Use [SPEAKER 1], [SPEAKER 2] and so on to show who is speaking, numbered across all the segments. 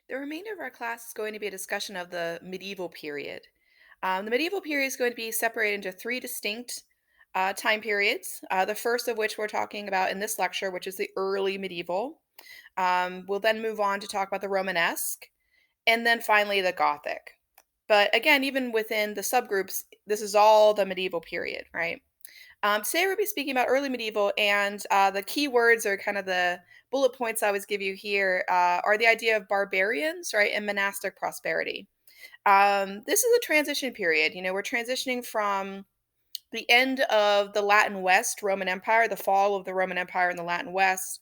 [SPEAKER 1] The remainder of our class is going to be a discussion of the medieval period. The medieval period is going to be separated into three distinct time periods. The first of which we're talking about in this lecture, which is the early medieval. We'll then move on to talk about the Romanesque, and then finally the Gothic. But again, even within the subgroups, this is all the medieval period, right? Today we'll be speaking about early medieval, and the key words are kind of the bullet points I always give you here are the idea of barbarians, right, and monastic prosperity. This is a transition period. We're transitioning from the end of the Latin West Roman Empire, the fall of the Roman Empire in the Latin West,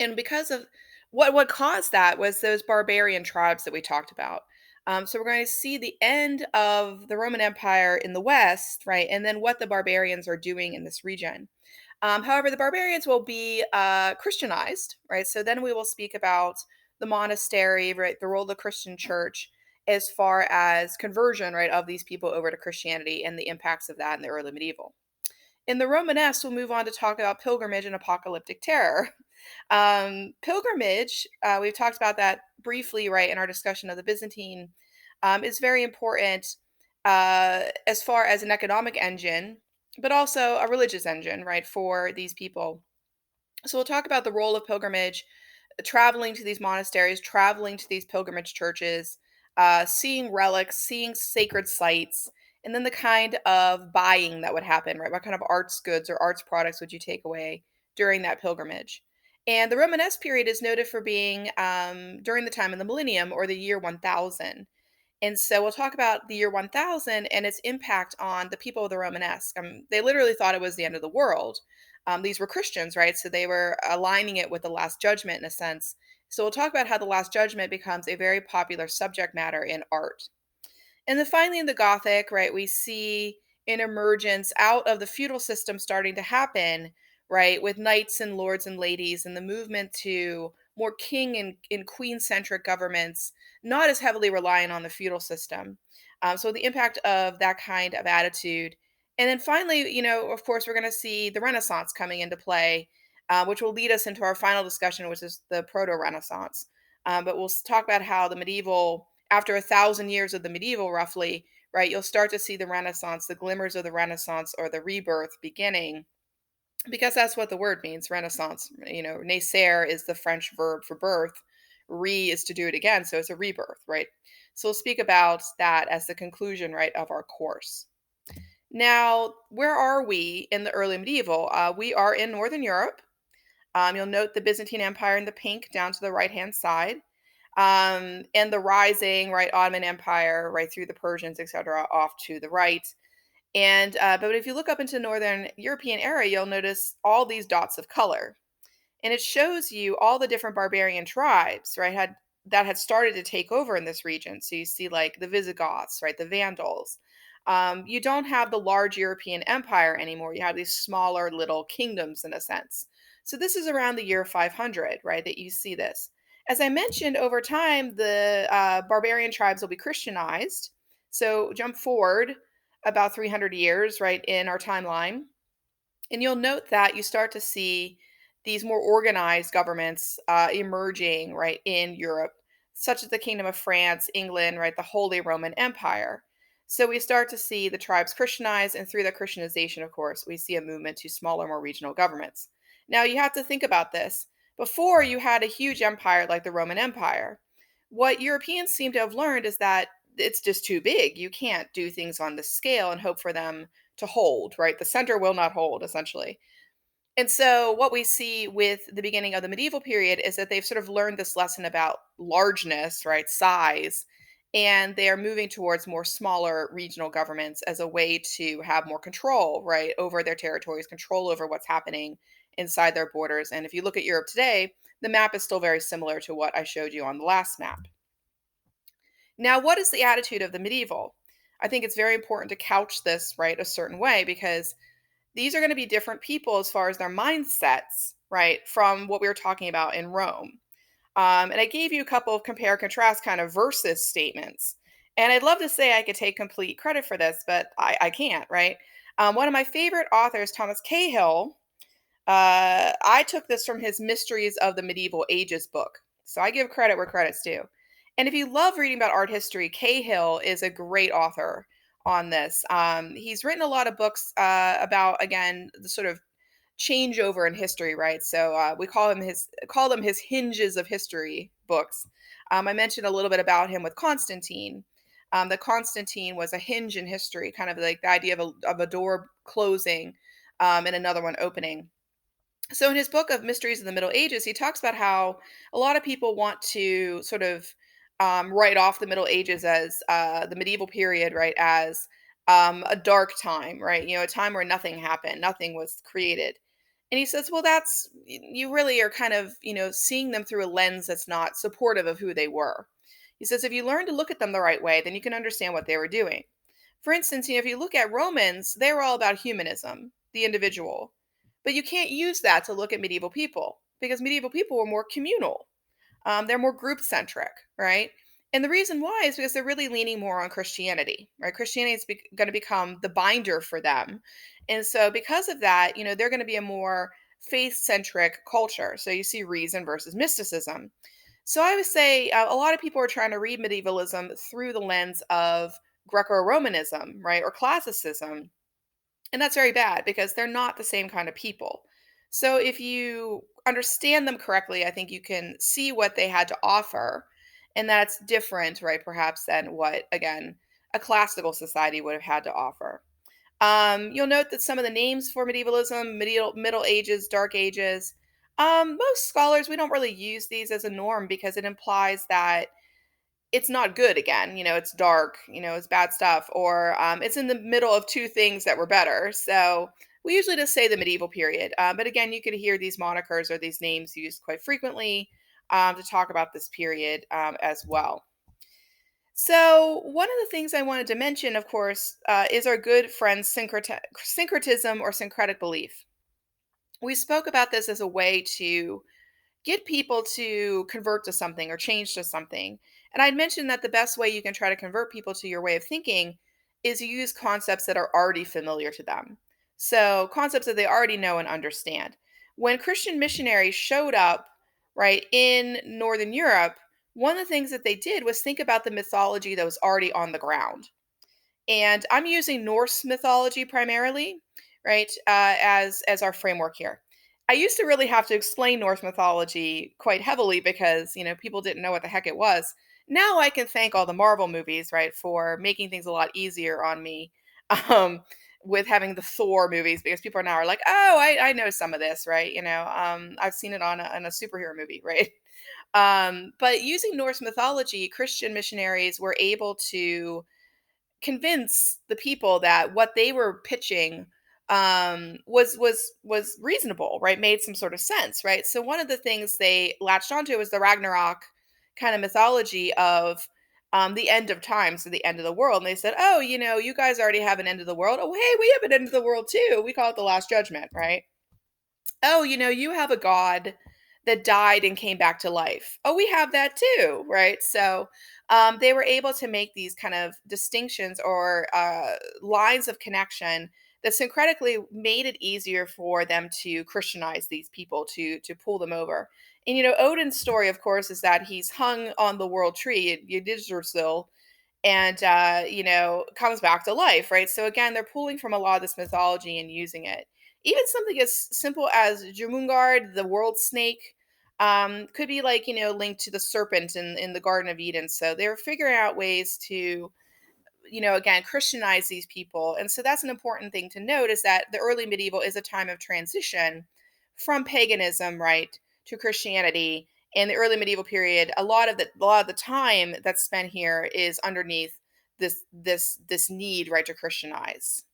[SPEAKER 1] and because of what caused that was those barbarian tribes that we talked about. So we're going to see the end of the Roman Empire in the West, right, and then what the barbarians are doing in this region. However, the barbarians will be Christianized, right? So then we will speak about the monastery, right, the role of the Christian church as far as conversion, right, of these people over to Christianity and the impacts of that in the early medieval. In the Romanesque, we'll move on to talk about pilgrimage and apocalyptic terror. Pilgrimage, we've talked about that briefly, right, in our discussion of the Byzantine, is very important as far as an economic engine, but also a religious engine, right, for these people. So we'll talk about the role of pilgrimage, traveling to these monasteries, traveling to these pilgrimage churches, seeing relics, seeing sacred sites, and then the kind of buying that would happen, right? What kind of arts goods or arts products would you take away during that pilgrimage? And the Romanesque period is noted for being during the time of the millennium or the year 1000. And so we'll talk about the year 1000 and its impact on the people of the Romanesque. They literally thought it was the end of the world. These were Christians, right? So they were aligning it with the Last Judgment in a sense. So we'll talk about how the Last Judgment becomes a very popular subject matter in art. And then finally, in the Gothic, right, we see an emergence out of the feudal system starting to happen, right, with knights and lords and ladies and the movement to more king and queen centric governments, not as heavily reliant on the feudal system. So the impact of that kind of attitude. And then finally, of course, we're going to see the Renaissance coming into play, which will lead us into our final discussion, which is the Proto Renaissance. But we'll talk about how the medieval, after 1,000 years of the medieval, roughly, right, you'll start to see the Renaissance, the glimmers of the Renaissance or the rebirth beginning, because that's what the word means, Renaissance. Nacer is the French verb for birth. Is to do it again, so it's a rebirth, right? So we'll speak about that as the conclusion, right, of our course. Now, where are we in the early medieval? We are in Northern Europe. You'll note the Byzantine Empire in the pink down to the right-hand side, and the rising, right, Ottoman Empire, right through the Persians, etc., off to the right. And but if you look up into Northern European area, you'll notice all these dots of color, and it shows you all the different barbarian tribes, right, had started to take over in this region. So you see like the Visigoths, right, the Vandals. You don't have the large European empire anymore. You have these smaller little kingdoms in a sense. So this is around the year 500, right, that you see this. As I mentioned, over time, the barbarian tribes will be Christianized. So jump forward about 300 years, right, in our timeline. And you'll note that you start to see these more organized governments emerging, right, in Europe, such as the Kingdom of France, England, right, the Holy Roman Empire. So we start to see the tribes Christianized, and through that Christianization, of course, we see a movement to smaller, more regional governments. Now, you have to think about this. Before, you had a huge empire like the Roman Empire. What Europeans seem to have learned is that it's just too big. You can't do things on this scale and hope for them to hold, right? The center will not hold, essentially. And so, what we see with the beginning of the medieval period is that they've sort of learned this lesson about largeness, right? Size. And they are moving towards more smaller regional governments as a way to have more control, right, over their territories, control over what's happening inside their borders. And if you look at Europe today, the map is still very similar to what I showed you on the last map. Now, what is the attitude of the medieval? I think it's very important to couch this, right, a certain way, because these are going to be different people as far as their mindsets, right, from what we were talking about in Rome. And I gave you a couple of compare contrast kind of versus statements. And I'd love to say I could take complete credit for this, but I can't, right? One of my favorite authors, Thomas Cahill, I took this from his Mysteries of the Medieval Ages book. So I give credit where credit's due. And if you love reading about art history, Cahill is a great author on this. He's written a lot of books about, again, the sort of changeover in history, right? So we call them his hinges of history books. I mentioned a little bit about him with Constantine. That Constantine was a hinge in history, kind of like the idea of a door closing and another one opening. So in his book of Mysteries of the Middle Ages, he talks about how a lot of people want to sort of write off the Middle Ages as the medieval period, right, as a dark time, right? A time where nothing happened, nothing was created. And he says, well, you really are kind of, seeing them through a lens that's not supportive of who they were. He says, if you learn to look at them the right way, then you can understand what they were doing. For instance, if you look at Romans, they were all about humanism, the individual. But you can't use that to look at medieval people because medieval people were more communal. They're more group centric, right? And the reason why is because they're really leaning more on Christianity, right? Christianity is going to become the binder for them. And so, because of that, they're going to be a more faith centric culture. So, you see reason versus mysticism. So, I would say a lot of people are trying to read medievalism through the lens of Greco Romanism, right? Or classicism, and that's very bad because they're not the same kind of people. So if you understand them correctly, I think you can see what they had to offer. And that's different, right? Perhaps than what, again, a classical society would have had to offer. You'll note that some of the names for medievalism, Middle Ages, Dark Ages, most scholars, we don't really use these as a norm because it implies that it's not good again. It's dark, it's bad stuff, or it's in the middle of two things that were better. So we usually just say the medieval period. But again, you could hear these monikers or these names used quite frequently to talk about this period as well. So, one of the things I wanted to mention, of course, is our good friend syncretism or syncretic belief. We spoke about this as a way to get people to convert to something or change to something. And I'd mentioned that the best way you can try to convert people to your way of thinking is you use concepts that are already familiar to them. So, concepts that they already know and understand. When Christian missionaries showed up, right, in Northern Europe, one of the things that they did was think about the mythology that was already on the ground. And I'm using Norse mythology primarily, right, as our framework here. I used to really have to explain Norse mythology quite heavily because people didn't know what the heck it was. Now I can thank all the Marvel movies, right, for making things a lot easier on me. Um, with having the Thor movies because people are now are like, oh, I know some of this, right? I've seen it on a superhero movie, right? But using Norse mythology, Christian missionaries were able to convince the people that what they were pitching was reasonable, right? Made some sort of sense, right? So one of the things they latched onto was the Ragnarok kind of mythology of the end of time, so the end of the world. And they said, "Oh, you guys already have an end of the world. Oh, hey, we have an end of the world too. We call it the Last Judgment, right? Oh, you have a god that died and came back to life. Oh, we have that too, right? So they were able to make these kind of distinctions or lines of connection that syncretically made it easier for them to Christianize these people to pull them over. And Odin's story, of course, is that he's hung on the world tree at Yggdrasil and comes back to life, right? So again, they're pulling from a lot of this mythology and using it. Even something as simple as Jumungard, the world snake, could be like linked to the serpent in the Garden of Eden. So they're figuring out ways to again Christianize these people, and so that's an important thing to note is that the early medieval is a time of transition from paganism, right, to Christianity. In the early medieval period, a lot of the time that's spent here is underneath this need, right, to Christianize.